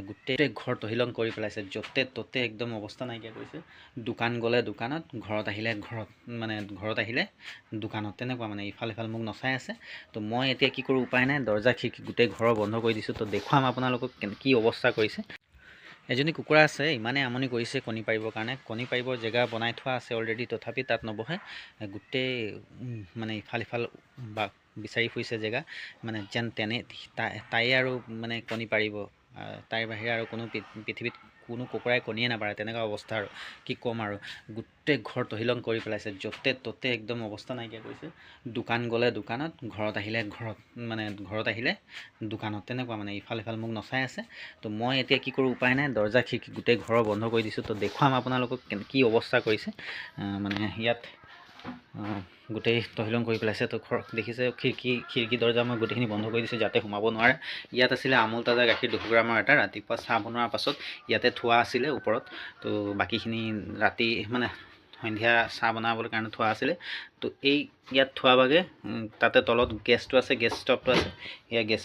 গোটেই ঘৰ তহিলং কৰি পেলাইছে, য'তে ত'তে একদম অৱস্থা নাইকিয়া কৰিছে। দোকান গ'লে দোকানত, ঘৰত আহিলে ঘৰত, মানে ঘৰত আহিলে দোকানত, তেনেকুৱা মানে ইফাল সিফাল মোক নচাই আছে। তো মই এতিয়া কি কৰোঁ, উপায় নাই, দৰ্জা খিৰিকী গোটেই ঘৰৰ বন্ধ কৰি দিছোঁ। তো দেখুৱাম আপোনালোকক কি অৱস্থা কৰিছে। এজনী কুকুৰা আছে, ইমানেই আমনি কৰিছে কণী পাৰিবৰ কাৰণে। কণী পাৰিবৰ জেগা বনাই থোৱা আছে অলৰেডি, তথাপি তাত নবহে। গোটেই মানে ইফাল সিফাল বা বিচাৰি ফুৰিছে জেগা, মানে যেন তাইয়ে আৰু মানে কণী পাৰিব। তাইৰ বাহিৰে আৰু কোনো পৃথিৱীত কোনো কুকুৰাই কণীয়ে নাপাৰে, তেনেকুৱা অৱস্থা আৰু কি ক'ম আৰু। গোটেই ঘৰ তহিলং কৰি পেলাইছে, য'তে ত'তে একদম অৱস্থা নাইকিয়া কৰিছে। দোকান গ'লে দোকানত, ঘৰত আহিলে ঘৰত, মানে ঘৰত আহিলে দোকানত, তেনেকুৱা মানে ইফাল সিফাল মোক নচাই আছে। তো মই এতিয়া কি কৰোঁ, উপায় নাই, দৰ্জা খিৰিকী গোটেই ঘৰৰ বন্ধ কৰি দিছোঁ। তো দেখুৱাম আপোনালোকক কি অৱস্থা কৰিছে। মানে ইয়াত গোটেই তহিলং কৰি পেলাইছে। তো ঘৰ দেখিছে, খিৰিকী দৰ্জা মই গোটেইখিনি বন্ধ কৰি দিছোঁ, যাতে সোমাব নোৱাৰে। ইয়াত আছিলে আমুল তাজা গাখীৰ 200 গ্ৰামৰ এটা, ৰাতিপুৱা চাহ বনোৱাৰ পাছত ইয়াতে থোৱা আছিলে ওপৰত। তো বাকীখিনি ৰাতি মানে সন্ধিয়া চাহ বনাবলৈ কাৰণে থোৱা আছিলে। তো ইয়াত থোৱা ভাগে তাতে তলত গেছটো আছে, গেছ ষ্টভটো আছে। এয়া গেছ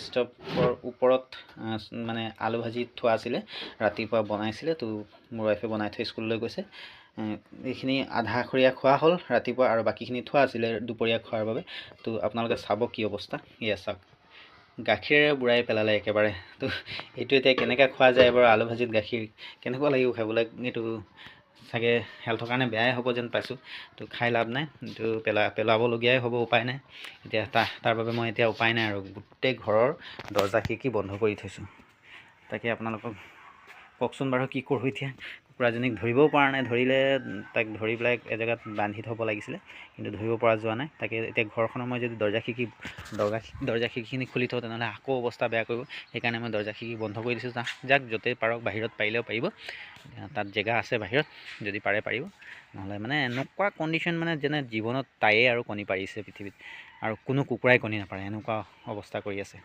ষ্টভৰ ওপৰত মানে আলু ভাজি থোৱা আছিলে, ৰাতিপুৱা বনাইছিলে। তো মোৰ ৱাইফে বনাই থৈ স্কুললৈ গৈছে। এইখিনি আধা খৰীয়া খোৱা হ'ল ৰাতিপুৱা, আৰু বাকীখিনি থোৱা আছিলে দুপৰীয়া খোৱাৰ বাবে। তো আপোনালোকে চাব কি অৱস্থা। এয়া চাওক, গাখীৰেৰে বুঢ়াই পেলালে একেবাৰে। তো এইটো এতিয়া কেনেকৈ খোৱা যায় বাৰু, আলু ভাজিত গাখীৰ কেনেকুৱা লাগিব খাবলৈ। এইটো চাগে হেল্থৰ কাৰণে বেয়াই হ'ব যেন পাইছোঁ। তো খাই লাভ নাই, এইটো পেলাবলগীয়াই হ'ব, উপায় নাই। এতিয়া তাৰ বাবে মই এতিয়া উপায় নাই আৰু গোটেই ঘৰৰ দৰ্জা খিৰিকী বন্ধ কৰি থৈছোঁ। তাকে আপোনালোকক কওকচোন বাৰু কি কৰোঁ এতিয়া। কুকুৰাজনীক ধৰিবও পৰা নাই, ধৰিলে তাক ধৰি পেলাই এজেগাত বান্ধি থ'ব লাগিছিলে, কিন্তু ধৰিব পৰা যোৱা নাই। তাকে এতিয়া ঘৰখনৰ মই যদি দৰ্জা খিৰিকীখিনি খুলি থওঁ, তেনেহ'লে আকৌ অৱস্থা বেয়া কৰিব। সেইকাৰণে মই দৰ্জা খিৰিকী বন্ধ কৰি দিছোঁ। যাক য'তেই পাৰক, বাহিৰত পাৰিলেও পাৰিব, তাত জেগা আছে বাহিৰত, যদি পাৰে পাৰিব। নহ'লে মানে এনেকুৱা কণ্ডিশ্যন, মানে যেনে জীৱনত তাইয়ে আৰু কণী পাৰিছে পৃথিৱীত, আৰু কোনো কুকুৰাই কণী নাপাৰে, এনেকুৱা অৱস্থা কৰি আছে।